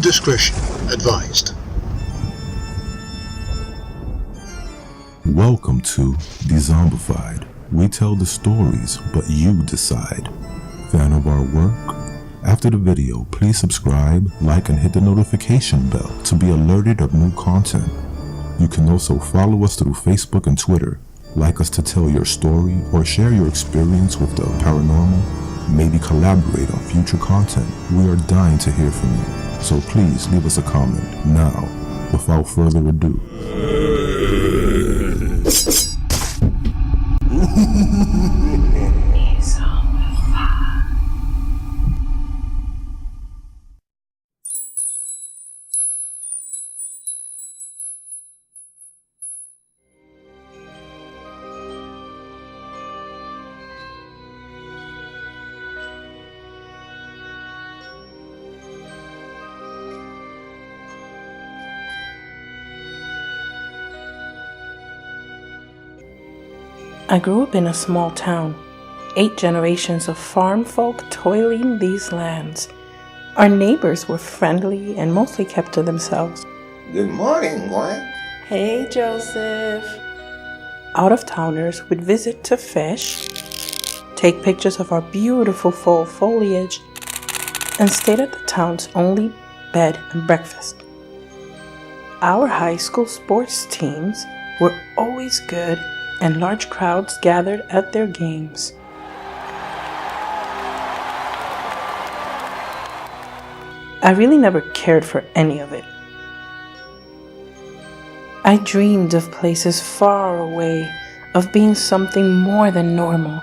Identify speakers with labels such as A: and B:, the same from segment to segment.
A: discretion advised.
B: Welcome to Dezombified. We tell the stories, but you decide. Fan of our work? After the video, please subscribe, like, and hit the notification bell to be alerted of new content. You can also follow us through Facebook and Twitter. Like us to tell your story or share your experience with the paranormal. Maybe collaborate on future content. We are dying to hear from you, so please leave us a comment now, without further ado.
C: I grew up in a small town, 8 generations of farm folk toiling these lands. Our neighbors were friendly and mostly kept to themselves.
D: Good morning, Gwen.
C: Hey, Joseph. Out-of-towners would visit to fish, take pictures of our beautiful fall foliage, and stayed at the town's only bed and breakfast. Our high school sports teams were always good, and large crowds gathered at their games. I really never cared for any of it. I dreamed of places far away, of being something more than normal.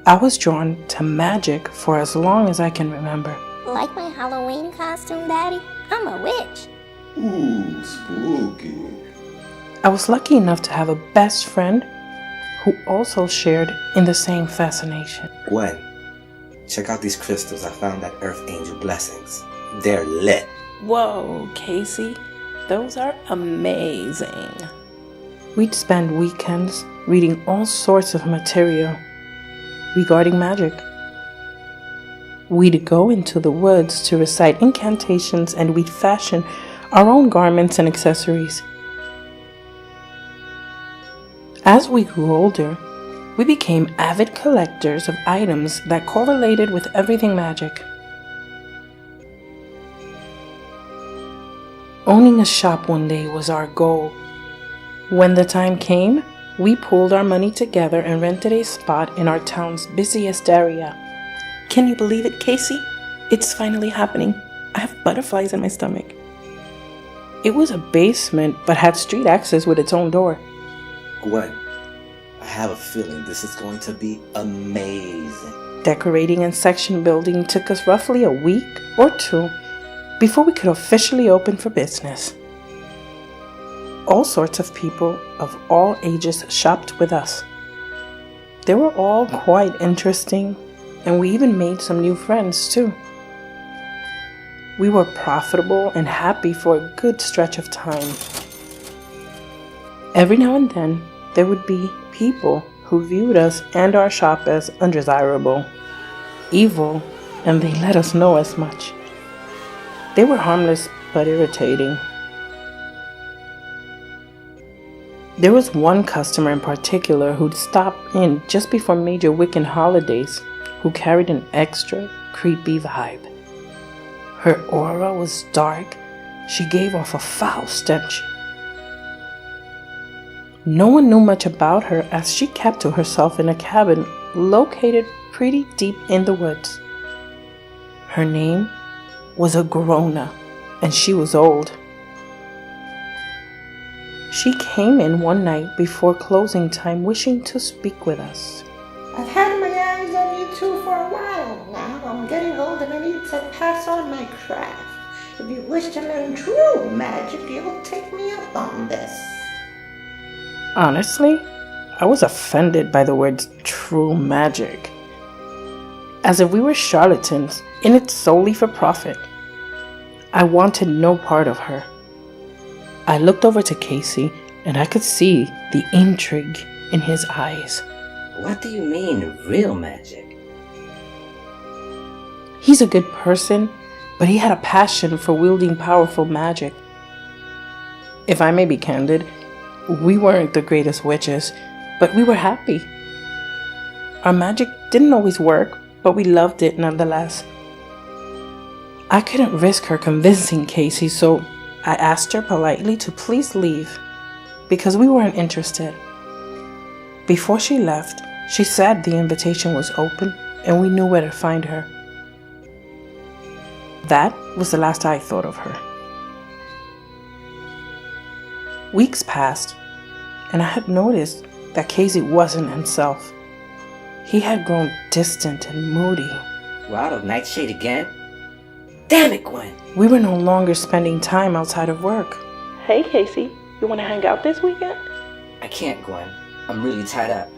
C: I was drawn to magic for as long as I can remember.
E: Like my Halloween costume, Daddy? I'm a witch.
D: Ooh, spooky.
C: I was lucky enough to have a best friend who also shared in the same fascination.
F: Gwen, check out these crystals I found at Earth Angel Blessings. They're lit.
C: Whoa, Casey, those are amazing. We'd spend weekends reading all sorts of material regarding magic. We'd go into the woods to recite incantations, and we'd fashion our own garments and accessories. As we grew older, we became avid collectors of items that correlated with everything magic. Owning a shop one day was our goal. When the time came, we pooled our money together and rented a spot in our town's busiest area. Can you believe it, Casey? It's finally happening. I have butterflies in my stomach. It was a basement, but had street access with its own door.
F: Gwen, I have a feeling this is going to be amazing.
C: Decorating and section building took us roughly a week or 2 before we could officially open for business. All sorts of people of all ages shopped with us. They were all quite interesting, and we even made some new friends too. We were profitable and happy for a good stretch of time. Every now and then, there would be people who viewed us and our shop as undesirable, evil, and they let us know as much. They were harmless but irritating. There was one customer in particular who'd stop in just before major Wiccan holidays, who carried an extra creepy vibe. Her aura was dark. She gave off a foul stench. No one knew much about her, as she kept to herself in a cabin located pretty deep in the woods. Her name was Agrona, and she was old. She came in one night before closing time, wishing to speak with us.
G: I've had my eyes on you two for a while now. I'm getting old and I need to pass on my craft. If you wish to learn true magic, you'll take me up on this.
C: Honestly, I was offended by the words true magic, as if we were charlatans in it solely for profit. I wanted no part of her. I looked over to Casey, and I could see the intrigue in his eyes.
F: What do you mean, real magic?
C: He's a good person, but he had a passion for wielding powerful magic. If I may be candid, we weren't the greatest witches, but we were happy. Our magic didn't always work, but we loved it nonetheless. I couldn't risk her convincing Casey, so I asked her politely to please leave, because we weren't interested. Before she left, she said the invitation was open and we knew where to find her. That was the last I thought of her. Weeks passed, and I had noticed that Casey wasn't himself. He had grown distant and moody.
F: We're out of Nightshade again? Damn it, Gwen!
C: We were no longer spending time outside of work. Hey, Casey, you want to hang out this weekend?
F: I can't, Gwen. I'm really tied up.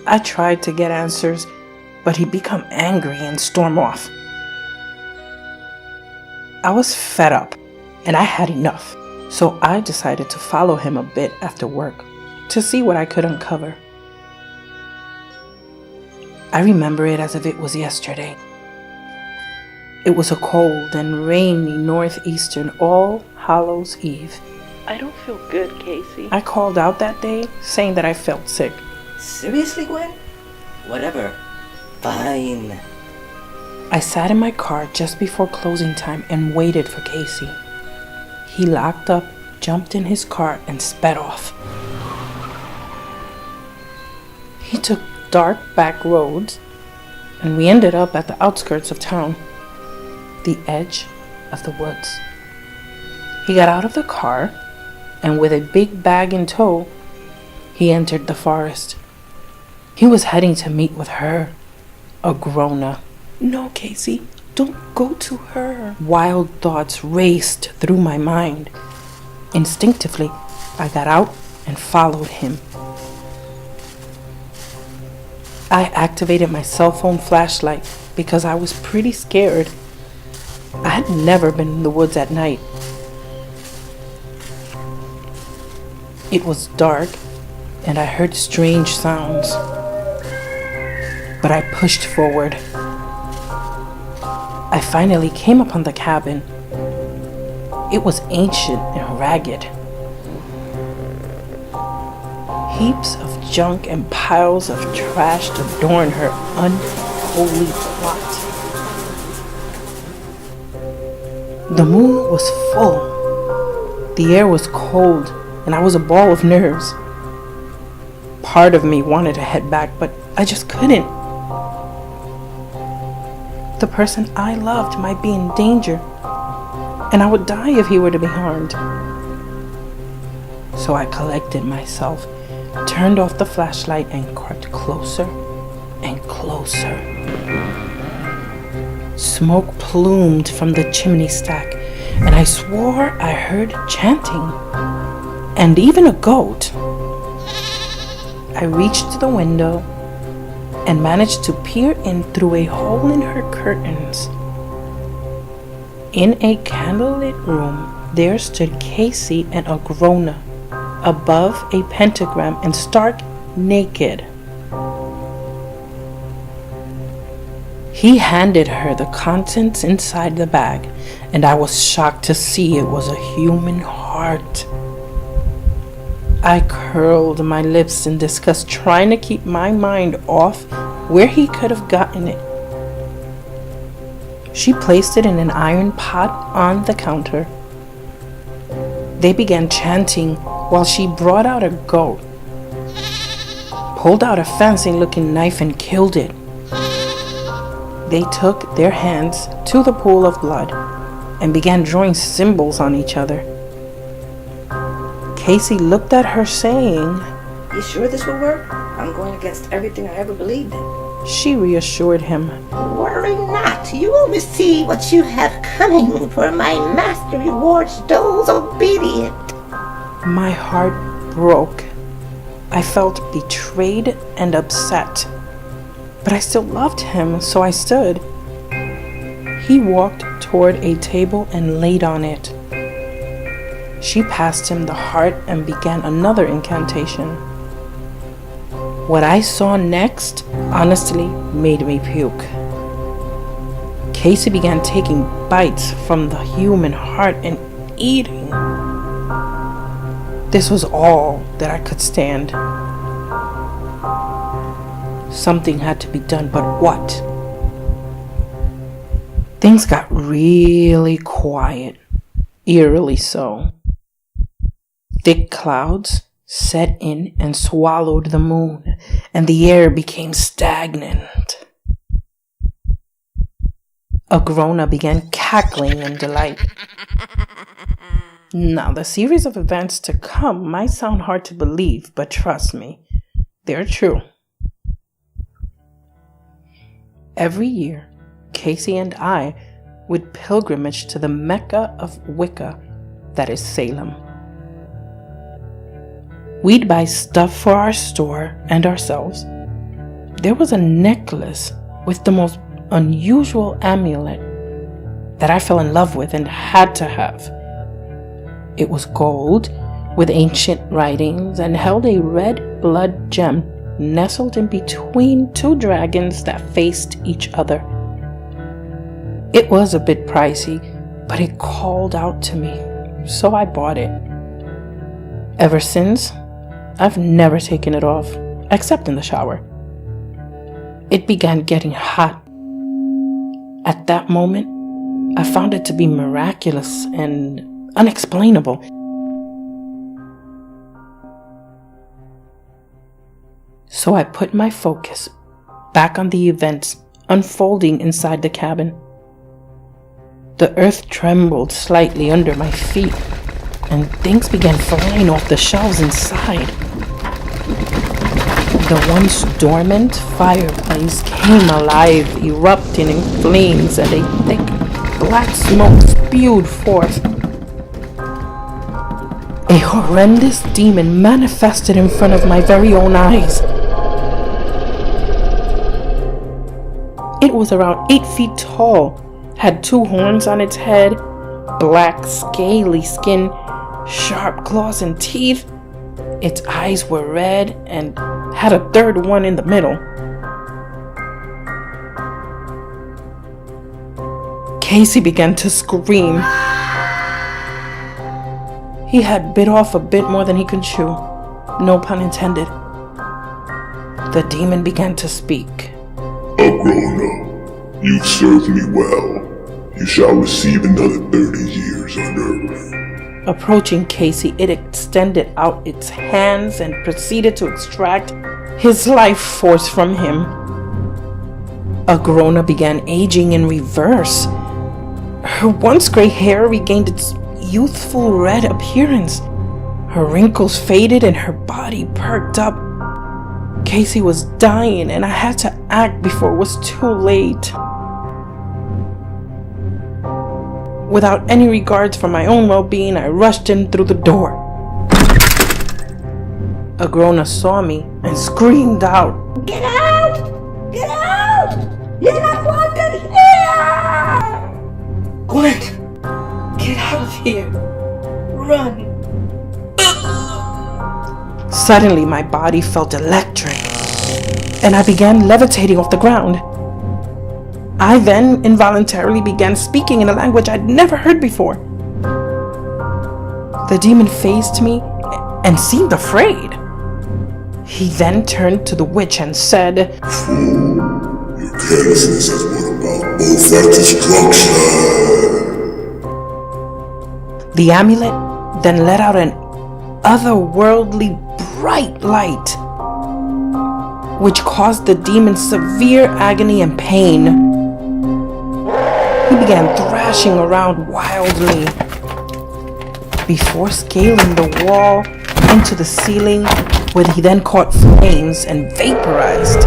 C: I tried to get answers, but he'd become angry and storm off. I was fed up, and I had enough, so I decided to follow him a bit after work to see what I could uncover. I remember it as if it was yesterday. It was a cold and rainy northeastern All Hallows Eve. I don't feel good, Casey. I called out that day, saying that I felt sick.
F: Seriously, Gwen? Whatever. Fine.
C: I sat in my car just before closing time and waited for Casey. He locked up, jumped in his car, and sped off. He took dark back roads, and we ended up at the outskirts of town, the edge of the woods. He got out of the car, and with a big bag in tow, he entered the forest. He was heading to meet with her, a grown-up. No, Casey, don't go to her. Wild thoughts raced through my mind. Instinctively, I got out and followed him. I activated my cell phone flashlight because I was pretty scared. I had never been in the woods at night. It was dark and I heard strange sounds. But I pushed forward. I finally came upon the cabin. It was ancient and ragged. Heaps of junk and piles of trash adorned her unholy plot. The moon was full. The air was cold, and I was a ball of nerves. Part of me wanted to head back, but I just couldn't. The person I loved might be in danger, and I would die if he were to be harmed. So I collected myself, turned off the flashlight, and crept closer and closer. Smoke plumed from the chimney stack, and I swore I heard chanting, and even a goat. I reached to the window and managed to peer in through a hole in her curtains. In a candlelit room, there stood Casey and Agrona, above a pentagram and stark naked. He handed her the contents inside the bag, and I was shocked to see it was a human heart. I curled my lips in disgust, trying to keep my mind off where he could have gotten it. She placed it in an iron pot on the counter. They began chanting while she brought out a goat, pulled out a fancy-looking knife, and killed it. They took their hands to the pool of blood and began drawing symbols on each other. Casey looked at her, saying,
F: You sure this will work? I'm going against everything I ever believed in.
C: She reassured him.
G: Worry not, you will receive what you have coming, for my master rewards those obedient.
C: My heart broke. I felt betrayed and upset. But I still loved him, so I stood. He walked toward a table and laid on it. She passed him the heart and began another incantation. What I saw next honestly made me puke. Casey began taking bites from the human heart and eating. This was all that I could stand. Something had to be done, but what? Things got really quiet, eerily so. Thick clouds set in and swallowed the moon, and the air became stagnant. Agrona began cackling in delight. Now, the series of events to come might sound hard to believe, but trust me, they're true. Every year, Casey and I would pilgrimage to the Mecca of Wicca, that is Salem. We'd buy stuff for our store and ourselves. There was a necklace with the most unusual amulet that I fell in love with and had to have. It was gold with ancient writings and held a red blood gem nestled in between two dragons that faced each other. It was a bit pricey, but it called out to me, so I bought it. Ever since, I've never taken it off, except in the shower. It began getting hot. At that moment, I found it to be miraculous and unexplainable. So I put my focus back on the events unfolding inside the cabin. The earth trembled slightly under my feet, and things began flying off the shelves inside. The once dormant fireplace came alive, erupting in flames, and a thick black smoke spewed forth. A horrendous demon manifested in front of my very own eyes. It was around 8 feet tall, had 2 horns on its head, black scaly skin, sharp claws and teeth. Its eyes were red and had a third one in the middle. Casey began to scream. He had bit off a bit more than he could chew. No pun intended. The demon began to speak.
H: Agrona, you've served me well. You shall receive another 30 years on Earth.
C: Approaching Casey, it extended out its hands and proceeded to extract his life force from him. Agrona began aging in reverse. Her once gray hair regained its youthful red appearance. Her wrinkles faded and her body perked up. Casey was dying, and I had to act before it was too late. Without any regards for my own well-being, I rushed in through the door. Agrona saw me and screamed out,
G: Get out! Get out! You're not wanted here!
C: Gwent, get out of here. Run. Suddenly, my body felt electric, and I began levitating off the ground. I then involuntarily began speaking in a language I'd never heard before. The demon faced me and seemed afraid. He then turned to the witch and said,
H: Fool, your carelessness has brought about both our destruction.
C: The amulet then let out an otherworldly bright light, which caused the demon severe agony and pain. He began thrashing around wildly before scaling the wall into the ceiling, where he then caught flames and vaporized.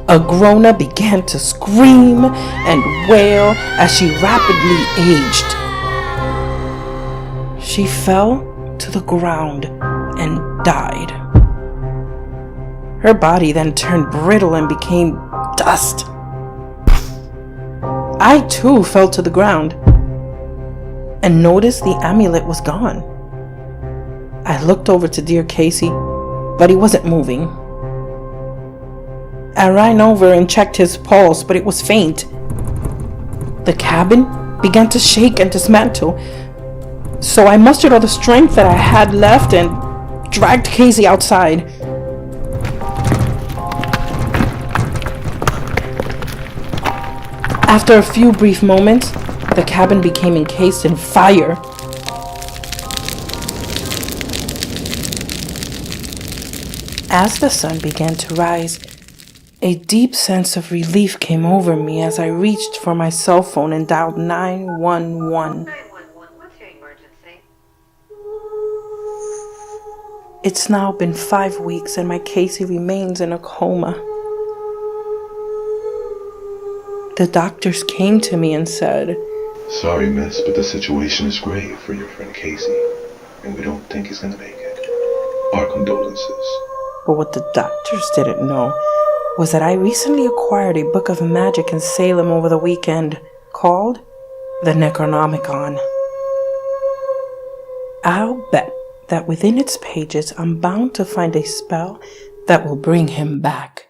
C: Agrona began to scream and wail as she rapidly aged. She fell to the ground and died. Her body then turned brittle and became dust. I too fell to the ground and noticed the amulet was gone. I looked over to dear Casey, but he wasn't moving. I ran over and checked his pulse, but it was faint. The cabin began to shake and dismantle, so I mustered all the strength that I had left and dragged Casey outside. After a few brief moments, the cabin became encased in fire. As the sun began to rise, a deep sense of relief came over me as I reached for my cell phone and dialed 911.
I: 911, what's your emergency?
C: It's now been 5 weeks and my Casey remains in a coma. The doctors came to me and said,
B: Sorry, miss, but the situation is grave for your friend Casey, and we don't think he's gonna make it. Our condolences.
C: But what the doctors didn't know was that I recently acquired a book of magic in Salem over the weekend called the Necronomicon. I'll bet that within its pages I'm bound to find a spell that will bring him back.